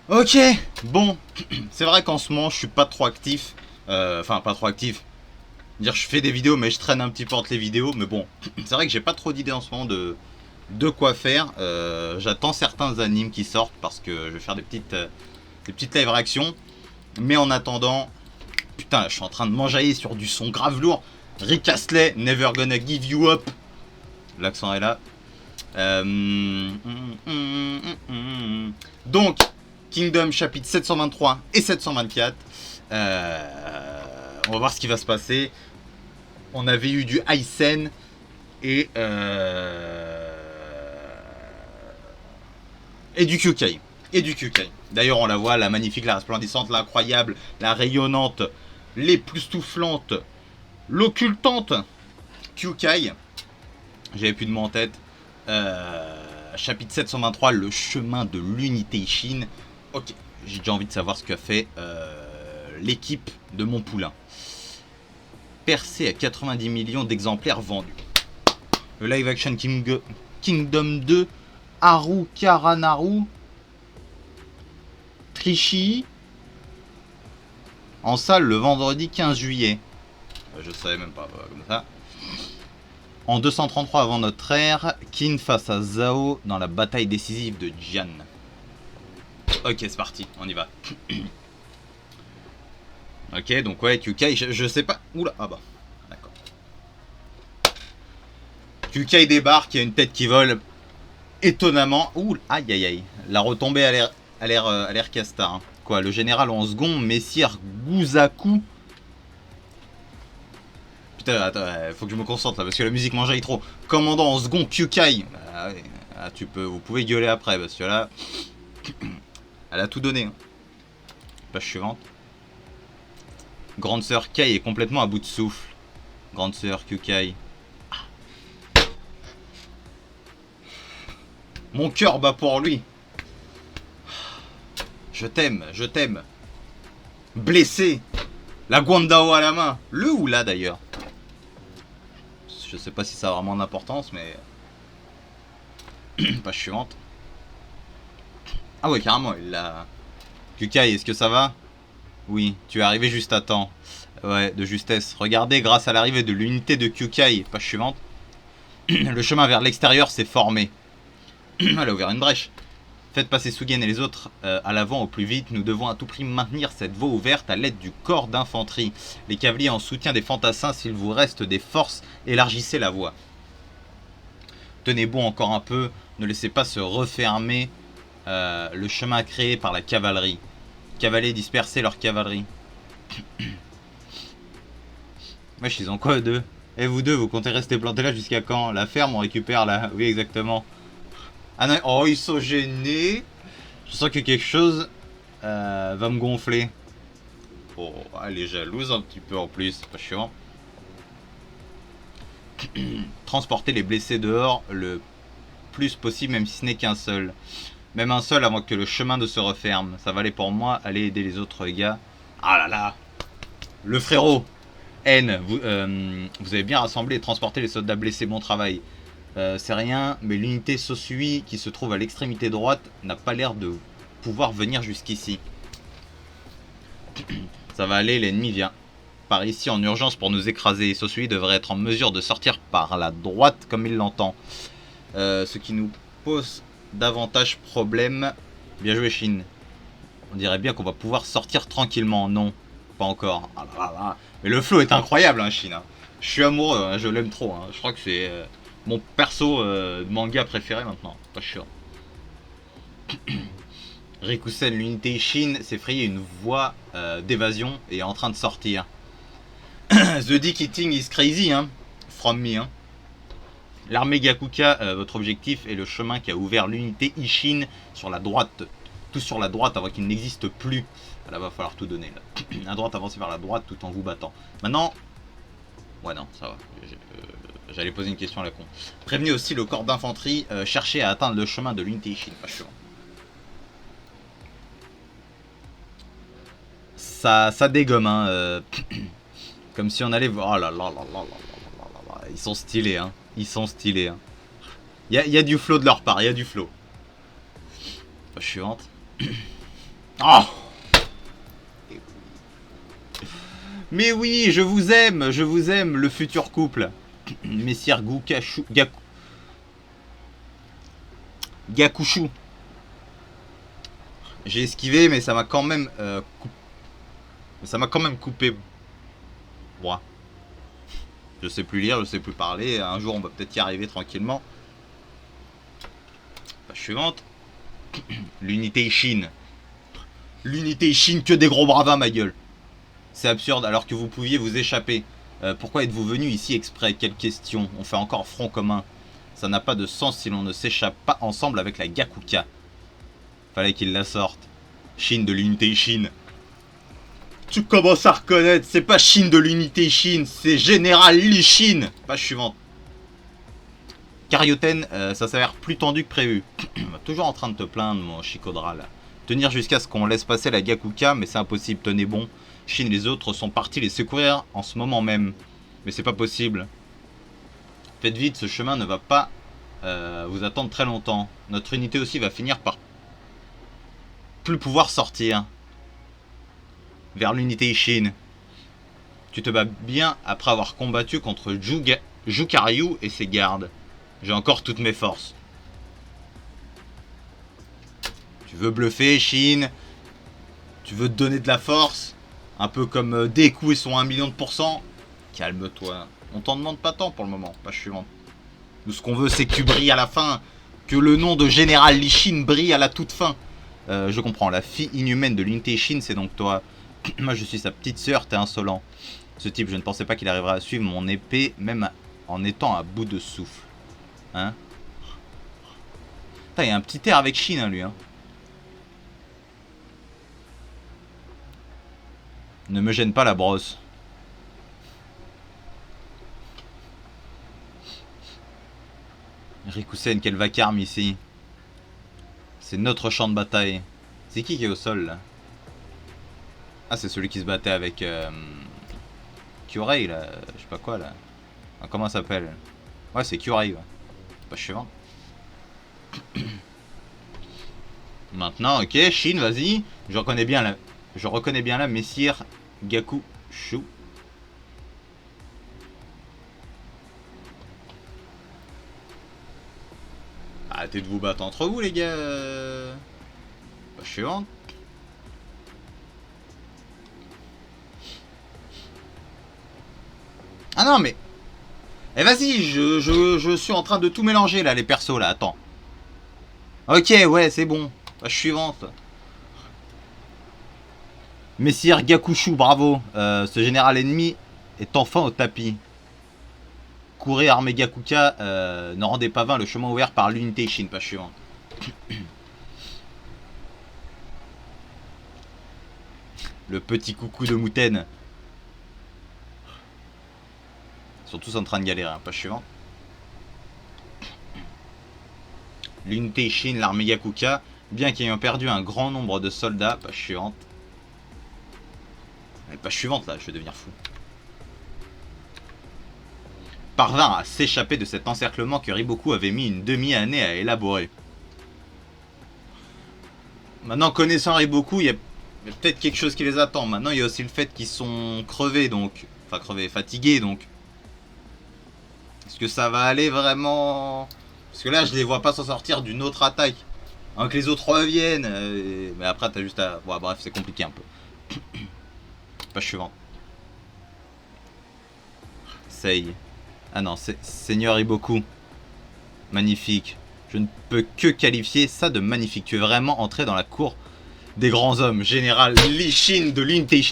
Ok, bon, c'est vrai qu'en ce moment je suis pas trop actif, enfin pas trop actif, dire je fais des vidéos mais je traîne un petit peu entre les vidéos, mais bon, c'est vrai que j'ai pas trop d'idées en ce moment de quoi faire, j'attends certains animes qui sortent parce que je vais faire des petites live réactions, mais en attendant, putain je suis en train de m'enjailler sur du son grave lourd, Rick Astley, Never Gonna Give You Up, l'accent est là, donc Kingdom chapitre 723 et 724. On va voir ce qui va se passer. On avait eu du Aysen et du Kyukai. D'ailleurs, on la voit, la magnifique, la resplendissante, l'incroyable, la rayonnante, l'époustouflante, l'occultante Kyukai. J'avais plus de mots en tête. Chapitre 723, le chemin de l'unité Ishin. Ok, j'ai déjà envie de savoir ce qu'a fait l'équipe de mon poulain. Percé à 90 millions d'exemplaires vendus. Le live action Kingdom 2, Haru Karanaru, Trishi, en salle le vendredi 15 juillet. Je savais même pas, comme ça. En 233 avant notre ère, Kin face à Zhao dans la bataille décisive de Jian. Ok, c'est parti, on y va. Ok, donc ouais, Kyukai, je sais pas. Oula, ah bah, d'accord. Kyukai débarque, il y a une tête qui vole étonnamment. Ouh, aïe aïe aïe. La retombée a l'air casta. Hein. Quoi, le général en second, Messire Guzaku. Putain, attends, faut que je me concentre là parce que la musique m'enjaille trop. Commandant en second, Kyukai. Ah, ouais. Ah, vous pouvez gueuler après parce que là, elle a tout donné. Hein. Page suivante. Grande sœur Kai est complètement à bout de souffle. Grande sœur Kyukai. Mon cœur bat pour lui. Je t'aime, je t'aime. Blessé. La Guandao à la main. Le ou là d'ailleurs. Je sais pas si ça a vraiment d'importance, mais... Page suivante. Ah ouais, carrément, il l'a... Kyukai, est-ce que ça va? Oui, tu es arrivé juste à temps. Ouais, de justesse. Regardez, grâce à l'arrivée de l'unité de Kyukai, page suivante, le chemin vers l'extérieur s'est formé. Elle a ouvert une brèche. Faites passer Sugen et les autres à l'avant au plus vite. Nous devons à tout prix maintenir cette voie ouverte à l'aide du corps d'infanterie. Les cavaliers en soutien des fantassins, s'il vous reste des forces, élargissez la voie. Tenez bon encore un peu. Ne laissez pas se refermer le chemin créé par la cavalerie. Cavaliers, dispersez leur cavalerie. Wesh, ils ont quoi, eux deux? Et vous deux, vous comptez rester plantés là jusqu'à quand? La ferme, on récupère là. Oui, exactement. Ah non, oh, ils sont gênés. Je sens que quelque chose va me gonfler. Oh, elle est jalouse un petit peu en plus. Pas chiant. Transporter les blessés dehors le plus possible, même si ce n'est qu'un seul. Même un seul avant que le chemin ne se referme. Ça va aller pour moi. Allez aider les autres gars. Ah là là. Le frérot. N, vous avez bien rassemblé et transporté les soldats blessés. Bon travail. C'est rien, mais l'unité Sosui qui se trouve à l'extrémité droite n'a pas l'air de pouvoir venir jusqu'ici. Ça va aller, l'ennemi vient par ici en urgence pour nous écraser. Sosui devrait être en mesure de sortir par la droite comme il l'entend. Ce qui nous pose davantage problème. Bien joué, Shin. On dirait bien qu'on va pouvoir sortir tranquillement. Non, pas encore. Ah là là là. Mais le flow est incroyable, hein, Shin. Hein. Je suis amoureux, hein, je l'aime trop. Hein. Je crois que c'est mon perso de manga préféré maintenant. Pas sûr. Rikusen, l'unité Shin, s'est frayé une voie d'évasion et est en train de sortir. The Dick Eating is crazy, hein. From me, hein. L'armée Gakuka, votre objectif est le chemin qui a ouvert l'unité Ishin sur la droite. Tout sur la droite avant qu'il n'existe plus. Là, va falloir tout donner. Là. À droite, avancez vers la droite tout en vous battant. Maintenant... Ouais, non, ça va. J'allais poser une question à la con. Prévenez aussi le corps d'infanterie. Cherchez à atteindre le chemin de l'unité Ishin. Pas sûr. Ça dégomme, hein. Comme si on allait voir... Oh là là là là là là là là. Ils sont stylés, hein. Ils sont stylés, hein. Y a du flow de leur part, il y a du flow. Page suivante. Oh! Mais oui, je vous aime, le futur couple. Messire Gakushu. J'ai esquivé, mais ça m'a quand même coupé. Moi. Je sais plus lire, je sais plus parler. Un jour, on va peut-être y arriver tranquillement. Page suivante. L'unité Chine. L'unité Chine, que des gros bravins, ma gueule. C'est absurde, alors que vous pouviez vous échapper. Pourquoi êtes-vous venu ici exprès? Quelle question? On fait encore front commun. Ça n'a pas de sens si l'on ne s'échappe pas ensemble avec la Gakuka. Fallait qu'il la sorte. Chine de l'unité Chine. Tu commences à reconnaître, c'est pas Chine de l'unité Chine, c'est Général Lee Chine. Page suivante. Karyoten, ça s'avère plus tendu que prévu. Toujours en train de te plaindre, mon Chikodra, là. Tenir jusqu'à ce qu'on laisse passer la Gakuka, mais c'est impossible, tenez bon. Chine et les autres sont partis les secourir en ce moment même. Mais c'est pas possible. Faites vite, ce chemin ne va pas vous attendre très longtemps. Notre unité aussi va finir par plus pouvoir sortir. Vers l'unité Chine. Tu te bats bien après avoir combattu contre Jukaryu et ses gardes. J'ai encore toutes mes forces. Tu veux bluffer, Chine? Tu veux te donner de la force? Un peu comme Deku et son 1 million de %? Calme-toi. On t'en demande pas tant pour le moment. Page suivante. Nous, ce qu'on veut, c'est que tu brilles à la fin. Que le nom de Général Lee Chine brille à la toute fin. Je comprends. La fille inhumaine de l'unité Chine, c'est donc toi. Moi, je suis sa petite sœur, t'es insolent. Ce type, je ne pensais pas qu'il arriverait à suivre mon épée, même en étant à bout de souffle. Hein? Putain, il y a un petit air avec Chine, hein, lui. Hein. Ne me gêne pas la brosse. Rikusen, quel vacarme ici. C'est notre champ de bataille. C'est qui est au sol, là? Ah, c'est celui qui se battait avec Kyurei, là. Je sais pas quoi, là. Ah, comment ça s'appelle? Ouais, c'est Kyurei, ouais. Pas suivant. Maintenant, ok, Shin, vas-y. Je reconnais bien la messire Gakushu. Arrêtez de vous battre entre vous, les gars. Pas suivant. Ah non, mais... Eh vas-y, je suis en train de tout mélanger, là, les persos, là, attends. Ok, ouais, c'est bon. Page suivante. Messire Gakushu, bravo. Ce général ennemi est enfin au tapis. Courez, armée Gakuka, ne rendez pas vain le chemin ouvert par l'unité Shin. Page suivante. Le petit coucou de Mouten. Ils sont tous en train de galérer. Hein. Page suivante. L'unité Shin, l'armée Gakuka, bien qu'ayant perdu un grand nombre de soldats. Page suivante. Page suivante, là, je vais devenir fou. Parvint à s'échapper de cet encerclement que Riboku avait mis une demi-année à élaborer. Maintenant, connaissant Riboku, il y a peut-être quelque chose qui les attend. Maintenant, il y a aussi le fait qu'ils sont crevés, donc... Enfin, crevés, fatigués, donc... Est-ce que ça va aller vraiment... Parce que là, je les vois pas s'en sortir d'une autre attaque. Avant que les autres reviennent. Mais après, t'as juste à... Bon, bref, c'est compliqué un peu. Page suivante. Sei. Ah non, c'est Seigneur Riboku. Magnifique. Je ne peux que qualifier ça de magnifique. Tu es vraiment entré dans la cour des grands hommes. Général Lee Shin de l'unité.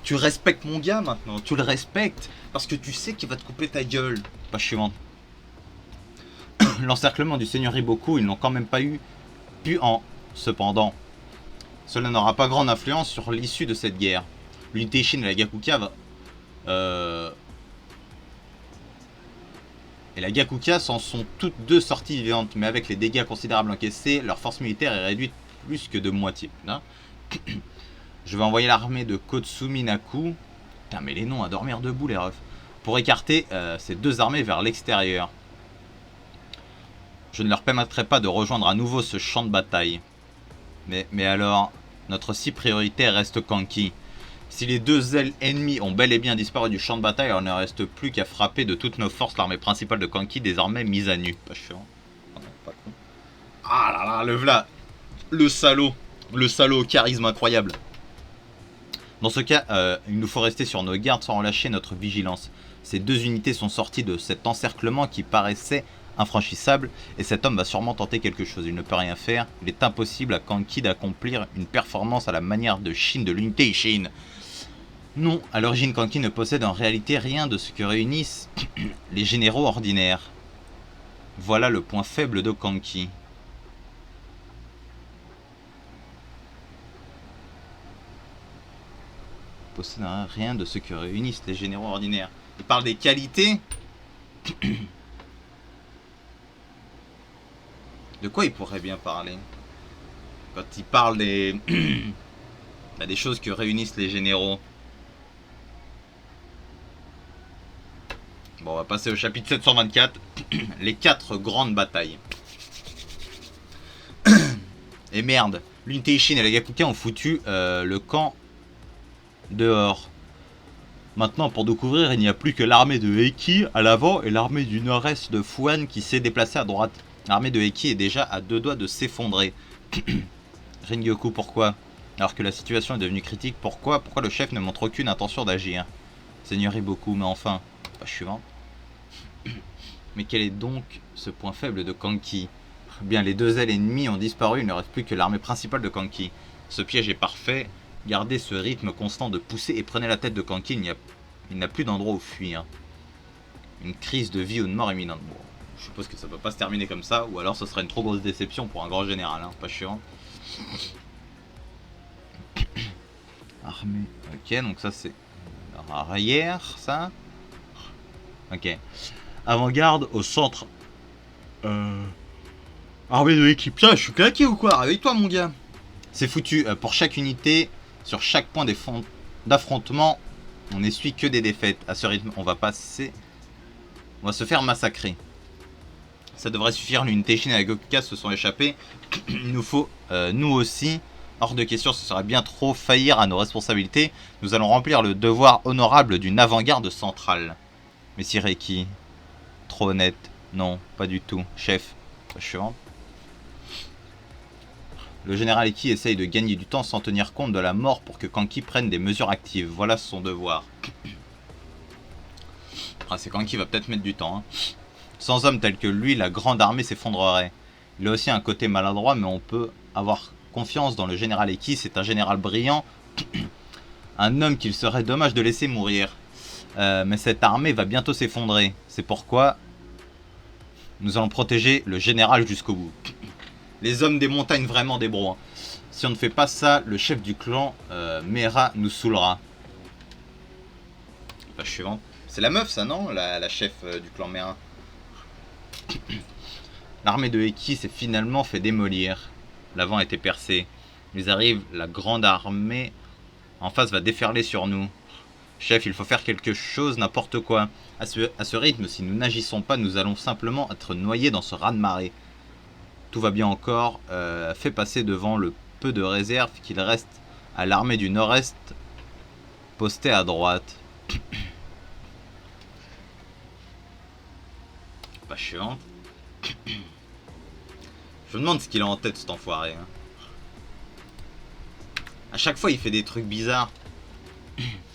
Tu respectes mon gars maintenant. Tu le respectes. Parce que tu sais qu'il va te couper ta gueule. Page suivante. L'encerclement du Seigneur Riboku, ils n'ont quand même pas pu en... Cependant, cela n'aura pas grande influence sur l'issue de cette guerre. L'unité Shin et la Gakuka va... Et la Gakuka s'en sont toutes deux sorties vivantes, mais avec les dégâts considérables encaissés, leur force militaire est réduite plus que de moitié. Hein. Je vais envoyer l'armée de Kotsuminaku. Putain, mais les noms à dormir debout, les refs. pour écarter ces deux armées vers l'extérieur. Je ne leur permettrai pas de rejoindre à nouveau ce champ de bataille. Mais alors, notre si prioritaire reste Kanki. Si les deux ailes ennemies ont bel et bien disparu du champ de bataille, alors il ne reste plus qu'à frapper de toutes nos forces l'armée principale de Kanki, désormais mise à nu. Pas chiant. Pas con. Ah là là, le v'là. Le salaud au charisme incroyable. Dans ce cas, il nous faut rester sur nos gardes sans relâcher notre vigilance. Ces deux unités sont sorties de cet encerclement qui paraissait infranchissable, et cet homme va sûrement tenter quelque chose. Il ne peut rien faire. Il est impossible à Kanki d'accomplir une performance à la manière de Shin de l'unité Shin. Non, à l'origine Kanki ne possède en réalité rien de ce que réunissent les généraux ordinaires. Voilà le point faible de Kanki. Possède rien de ce que réunissent les généraux ordinaires. Il parle des qualités. De quoi il pourrait bien parler? Quand il parle des des choses que réunissent les généraux. Bon, on va passer au chapitre 724. Les 4 grandes batailles. Et merde, l'unité Ishin et les Gakuka ont foutu le camp dehors. Maintenant, pour nous couvrir, il n'y a plus que l'armée de Heiki à l'avant et l'armée du nord-est de Fuan qui s'est déplacée à droite. L'armée de Heiki est déjà à 2 doigts de s'effondrer. Ringyoku, pourquoi? Alors que la situation est devenue critique, pourquoi le chef ne montre aucune intention d'agir? Seigneur Iboku, mais enfin... Page suivante. Mais quel est donc ce point faible de Kanki? Bien, les deux ailes ennemies ont disparu, il ne reste plus que l'armée principale de Kanki. Ce piège est parfait. Gardez ce rythme constant de pousser et prenez la tête de Kanki, il n'a plus d'endroit où fuir. Une crise de vie ou de mort imminente. Bon, je suppose que ça peut pas se terminer comme ça, ou alors ce serait une trop grosse déception pour un grand général, hein, pas chiant. Armée. Ok, donc ça c'est arrière, ça. Ok. Avant-garde au centre. Armée de l'équipe. Tiens, je suis claqué ou quoi? Réveille-toi, mon gars. C'est foutu. Pour chaque unité, sur chaque point d'affrontement, on n'essuie que des défaites. À ce rythme, on va se faire massacrer. Ça devrait suffire. L'unité Shin et la Gakuka se sont échappés. Il nous faut, nous aussi, hors de question, ce serait bien trop faillir à nos responsabilités. Nous allons remplir le devoir honorable d'une avant-garde centrale. Messire Reiki, trop honnête. Non, pas du tout. Chef, suivant. Le général Eki essaye de gagner du temps sans tenir compte de la mort pour que Kanki prenne des mesures actives. Voilà son devoir. Ah, c'est Kanki va peut-être mettre du temps. Hein. Sans homme tel que lui, la grande armée s'effondrerait. Il a aussi un côté maladroit, mais on peut avoir confiance dans le général Eki. C'est un général brillant. Un homme qu'il serait dommage de laisser mourir. Mais cette armée va bientôt s'effondrer. C'est pourquoi nous allons protéger le général jusqu'au bout. Les hommes des montagnes vraiment des bros. Hein. Si on ne fait pas ça, le chef du clan Mera nous saoulera. Page suivante. C'est la meuf ça, non? La chef du clan Mera. L'armée de Eki s'est finalement fait démolir. L'avant a été percé. Ils arrivent, la grande armée en face va déferler sur nous. Chef, il faut faire quelque chose, n'importe quoi. À ce rythme, si nous n'agissons pas, nous allons simplement être noyés dans ce raz-de-marée. Tout va bien encore. Fait passer devant le peu de réserve qu'il reste à l'armée du nord-est postée à droite. Pas chiante. Je me demande ce qu'il a en tête cet enfoiré. Hein. À chaque fois il fait des trucs bizarres.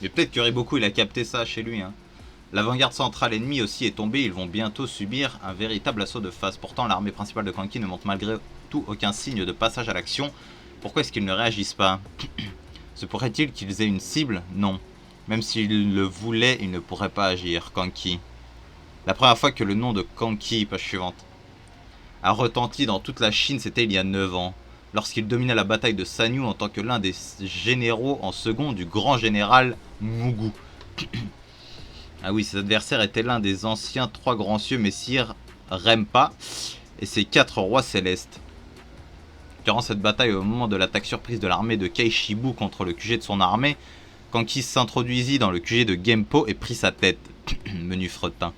Mais peut-être que Riboku il a capté ça chez lui. Hein. L'avant-garde centrale ennemie aussi est tombée, ils vont bientôt subir un véritable assaut de face. Pourtant l'armée principale de Kanki ne montre malgré tout aucun signe de passage à l'action. Pourquoi est-ce qu'ils ne réagissent pas? Se pourrait-il qu'ils aient une cible? Non. Même s'ils le voulaient, ils ne pourraient pas agir. Kanki. La première fois que le nom de Kanki, page suivante, a retenti dans toute la Chine, c'était il y a 9 ans. Lorsqu'il dominait la bataille de Sanyu en tant que l'un des généraux en second du grand général Mugu. Ah oui, ses adversaires étaient l'un des anciens 3 grands cieux, Messire Rempa et ses 4 rois célestes. Durant cette bataille, au moment de l'attaque surprise de l'armée de Keishibu contre le QG de son armée, Kanki s'introduisit dans le QG de Gempo et prit sa tête. Menu fretin.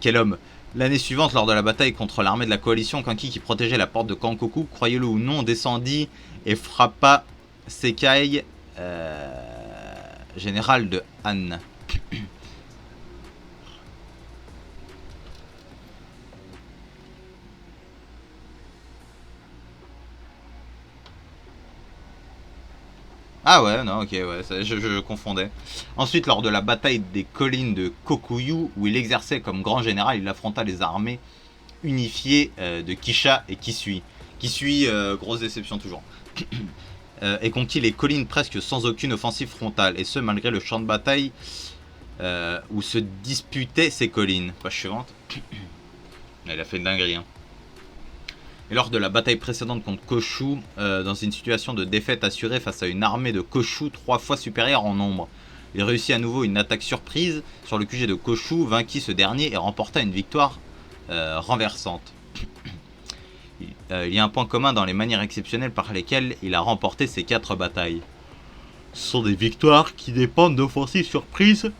Quel homme! L'année suivante, lors de la bataille contre l'armée de la coalition, Kanki, qui protégeait la porte de Kankoku, croyez-le ou non, descendit et frappa Sekai, général de Han. Ah ouais, non, ok, ouais, je confondais. Ensuite, lors de la bataille des collines de Kokuyu, où il exerçait comme grand général, il affronta les armées unifiées de Kisha et Kisui. Kisui, grosse déception toujours. Et conquit les collines presque sans aucune offensive frontale, et ce malgré le champ de bataille où se disputaient ces collines. Page suivante. Il a fait une dinguerie, hein. Et lors de la bataille précédente contre Koshu, dans une situation de défaite assurée face à une armée de Koshu 3 fois supérieure en nombre, il réussit à nouveau une attaque surprise sur le QG de Koshu, vainquit ce dernier et remporta une victoire renversante. Il y a un point commun dans les manières exceptionnelles par lesquelles il a remporté ces 4 batailles. Ce sont des victoires qui dépendent d'offensives surprises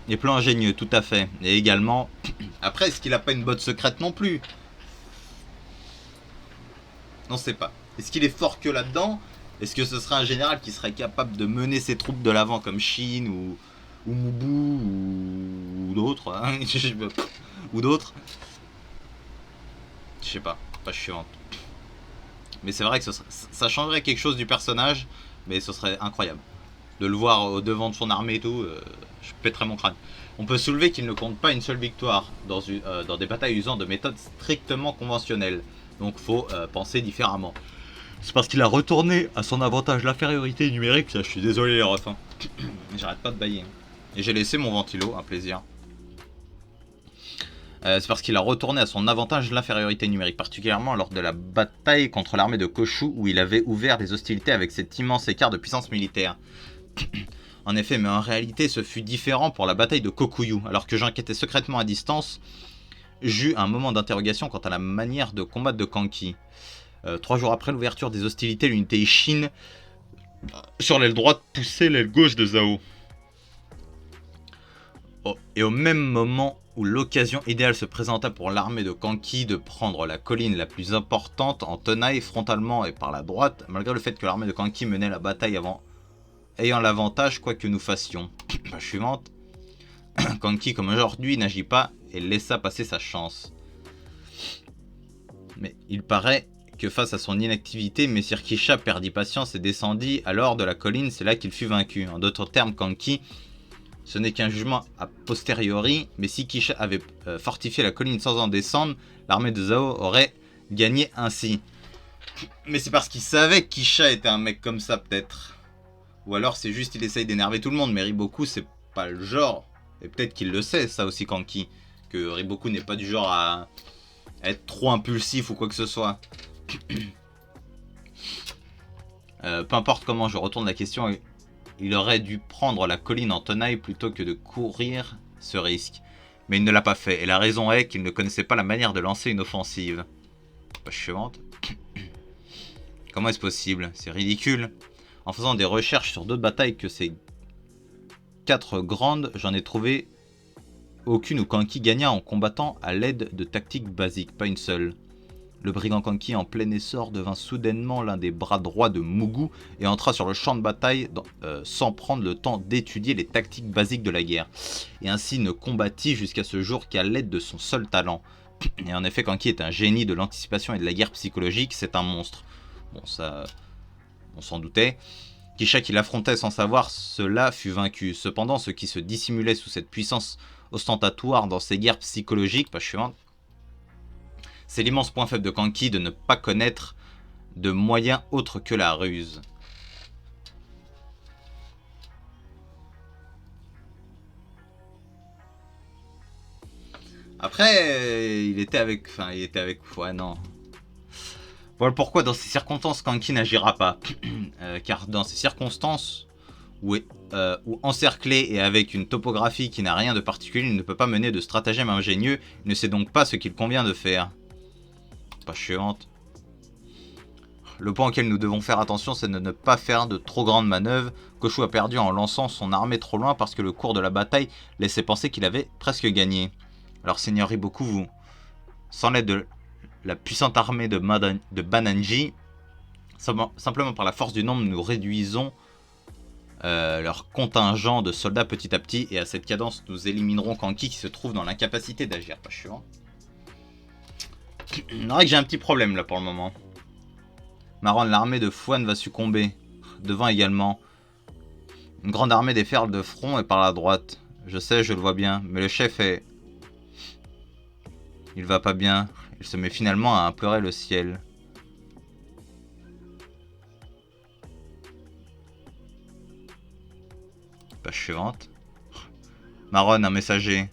et plans ingénieux, tout à fait. Et également... Après, est-ce qu'il n'a pas une botte secrète non plus? On sait pas. Est-ce qu'il est fort que là-dedans? Est-ce que ce serait un général qui serait capable de mener ses troupes de l'avant comme Shin ou Mubu ou d'autres hein? Ou d'autres? Je sais pas. Pas chiant. Mais c'est vrai que ça changerait quelque chose du personnage, mais ce serait incroyable. De le voir au devant de son armée et tout, je pèterais mon crâne. On peut soulever qu'il ne compte pas une seule victoire dans des batailles usant de méthodes strictement conventionnelles. Donc faut penser différemment. C'est parce qu'il a retourné à son avantage l'infériorité numérique. Je suis désolé les refs. Hein. J'arrête pas de bailler. Et j'ai laissé mon ventilo, un plaisir. C'est parce qu'il a retourné à son avantage l'infériorité numérique, particulièrement lors de la bataille contre l'armée de Koshu, où il avait ouvert des hostilités avec cet immense écart de puissance militaire. En effet, mais en réalité, ce fut différent pour la bataille de Kokuyu, alors que j'enquêtais secrètement à distance. J'eus un moment d'interrogation quant à la manière de combattre de Kanki. 3 jours après l'ouverture des hostilités, l'unité Shin sur l'aile droite poussait l'aile gauche de Zhao. Oh, et au même moment où l'occasion idéale se présenta pour l'armée de Kanki de prendre la colline la plus importante en tenaille frontalement et par la droite, malgré le fait que l'armée de Kanki menait la bataille ayant l'avantage quoi que nous fassions. La suivante. Kanki, comme aujourd'hui, n'agit pas et laissa passer sa chance. Mais il paraît que face à son inactivité, Messire Kisha perdit patience et descendit alors de la colline, c'est là qu'il fut vaincu. En d'autres termes, Kanki, ce n'est qu'un jugement a posteriori, mais si Kisha avait fortifié la colline sans en descendre, l'armée de Zhao aurait gagné ainsi. Mais c'est parce qu'il savait que Kisha était un mec comme ça peut-être. Ou alors c'est juste il essaye d'énerver tout le monde, mais Riboku c'est pas le genre. Et peut-être qu'il le sait, ça aussi, Kanki. Que Riboku n'est pas du genre à être trop impulsif ou quoi que ce soit. Peu importe comment je retourne la question, il aurait dû prendre la colline en tenaille plutôt que de courir ce risque. Mais il ne l'a pas fait, et la raison est qu'il ne connaissait pas la manière de lancer une offensive. Page suivante. Comment est-ce possible? C'est ridicule. En faisant des recherches sur d'autres batailles que ces 4 grandes, j'en ai trouvé aucune où Kanki gagna en combattant à l'aide de tactiques basiques, pas une seule. Le brigand Kanki en plein essor devint soudainement l'un des bras droits de Mugu et entra sur le champ de bataille sans prendre le temps d'étudier les tactiques basiques de la guerre. Et ainsi ne combattit jusqu'à ce jour qu'à l'aide de son seul talent. Et en effet, Kanki est un génie de l'anticipation et de la guerre psychologique, c'est un monstre. Bon, ça, on s'en doutait. Kisha qui l'affrontait sans savoir cela fut vaincu. Cependant, ce qui se dissimulait sous cette puissance ostentatoire dans ces guerres psychologiques, page suivante, c'est l'immense point faible de Kanki de ne pas connaître de moyens autres que la ruse. Après, il était avec... Ouais, non. Voilà pourquoi dans ces circonstances, Kanki n'agira pas. Car dans ces circonstances où encerclé et avec une topographie qui n'a rien de particulier, il ne peut pas mener de stratagème ingénieux, il ne sait donc pas ce qu'il convient de faire. Pas chiante. Le point auquel nous devons faire attention, c'est de ne pas faire de trop grandes manœuvres. Koshu a perdu en lançant son armée trop loin parce que le cours de la bataille laissait penser qu'il avait presque gagné. Alors Seigneur Riboku, vous, sans l'aide de la puissante armée de Bananji, simplement par la force du nombre, nous réduisons leur contingent de soldats petit à petit. Et à cette cadence, nous éliminerons Kanki qui se trouve dans l'incapacité d'agir. Pas suivant. C'est vrai que j'ai un petit problème là pour le moment. Maron, l'armée de Fouane va succomber. Devant également. Une grande armée des fers de front est par la droite. Je sais, je le vois bien. Mais le chef est... Il va pas bien. Il se met finalement à implorer le ciel. Page suivante. Maron, un messager.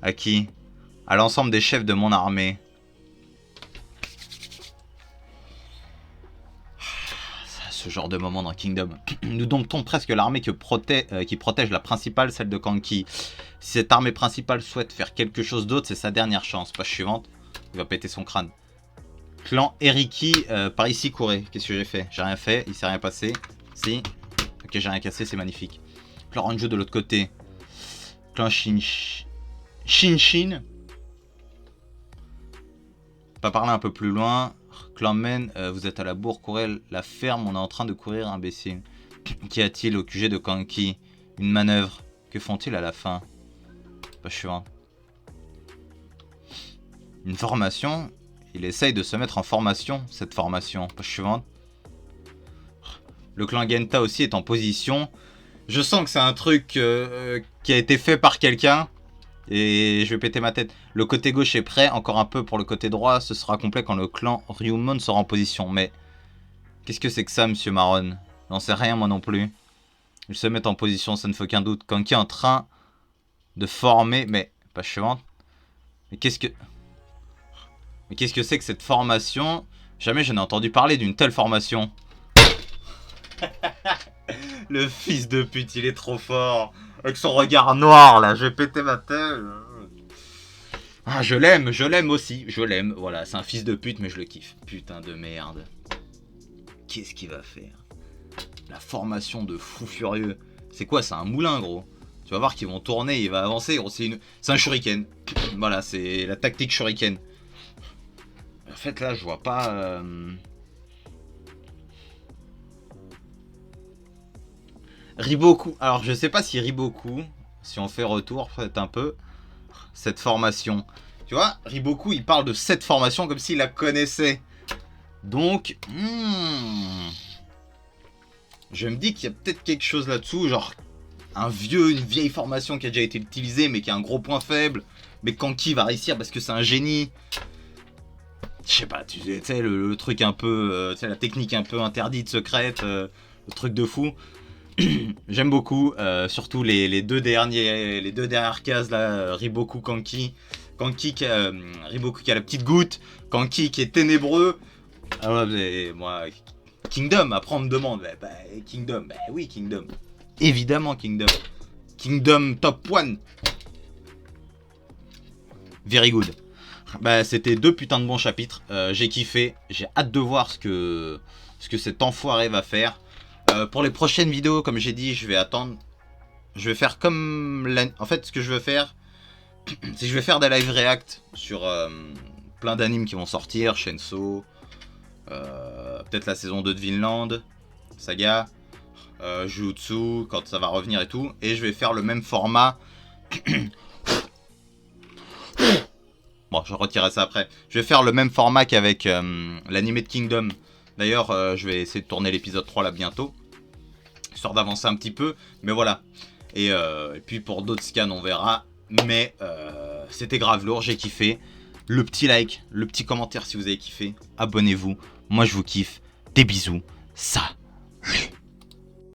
À qui? À l'ensemble des chefs de mon armée. Ce genre de moment dans Kingdom. Nous domptons presque l'armée qui protège la principale, celle de Kanki. Si cette armée principale souhaite faire quelque chose d'autre, c'est sa dernière chance. Page suivante. Il va péter son crâne. Clan Eriki, par ici, courez. Qu'est-ce que j'ai fait? J'ai rien fait, il s'est rien passé. Si. Ok, j'ai rien cassé, c'est magnifique. Clan Ranju de l'autre côté. Clan Shinshin. Pas parler un peu plus loin. Clan Men, vous êtes à la bourre, courez la ferme, on est en train de courir, imbécile. Qu'y a-t-il au QG de Kanki? Une manœuvre. Que font-ils à la fin? Pas suivant. Une formation? Il essaye de se mettre en formation, cette formation. Pas suivante. Le clan Genta aussi est en position. Je sens que c'est un truc qui a été fait par quelqu'un. Et je vais péter ma tête. Le côté gauche est prêt, encore un peu pour le côté droit. Ce sera complet quand le clan Ryumon sera en position. Mais qu'est-ce que c'est que ça, monsieur Maron? J'en sais rien, moi non plus. Ils se mettent en position, ça ne fait aucun doute. Kanki est en train de former... Mais, page suivante. Mais qu'est-ce que c'est que cette formation? Jamais je n'ai entendu parler d'une telle formation. Le fils de pute, il est trop fort. Avec son regard noir, là, je vais péter ma tête. Ah, je l'aime aussi, je l'aime. Voilà, c'est un fils de pute, mais je le kiffe. Putain de merde. Qu'est-ce qu'il va faire? La formation de fou furieux. C'est quoi? C'est un moulin, gros. Tu vas voir qu'ils vont tourner, il va avancer. C'est un shuriken. Voilà, c'est la tactique shuriken. En fait, là, je vois pas... Riboku. Alors, je sais pas si Riboku, si on fait retour, peut-être un peu, cette formation. Tu vois, Riboku, il parle de cette formation comme s'il la connaissait. Donc, je me dis qu'il y a peut-être quelque chose là-dessous, genre une vieille formation qui a déjà été utilisée, mais qui a un gros point faible. Mais Kanki va réussir parce que c'est un génie. Je sais pas, tu sais, le truc un peu, tu sais, la technique un peu interdite, secrète, le truc de fou. J'aime beaucoup, surtout les deux dernières cases là, Riboku, Kanki. Riboku qui a la petite goutte, Kanki qui est ténébreux. Alors moi, Kingdom, après on me demande, Kingdom, oui Kingdom. Évidemment Kingdom. Kingdom top 1. Very good. C'était 2 putains de bons chapitres, j'ai kiffé, j'ai hâte de voir ce que cet enfoiré va faire. Pour les prochaines vidéos, comme j'ai dit, je vais attendre. Je vais faire comme... En fait, ce que je veux faire, c'est que je vais faire des live react sur plein d'animes qui vont sortir. Shenso, peut-être la saison 2 de Vinland Saga, Jujutsu, quand ça va revenir et tout. Et je vais faire le même format. Bon, je retirerai ça après. Je vais faire le même format qu'avec l'animé de Kingdom. D'ailleurs, je vais essayer de tourner l'épisode 3 là bientôt. Histoire d'avancer un petit peu. Mais voilà. Et puis pour d'autres scans, on verra. Mais c'était grave lourd, j'ai kiffé. Le petit like, le petit commentaire si vous avez kiffé. Abonnez-vous. Moi, je vous kiffe. Des bisous. Salut.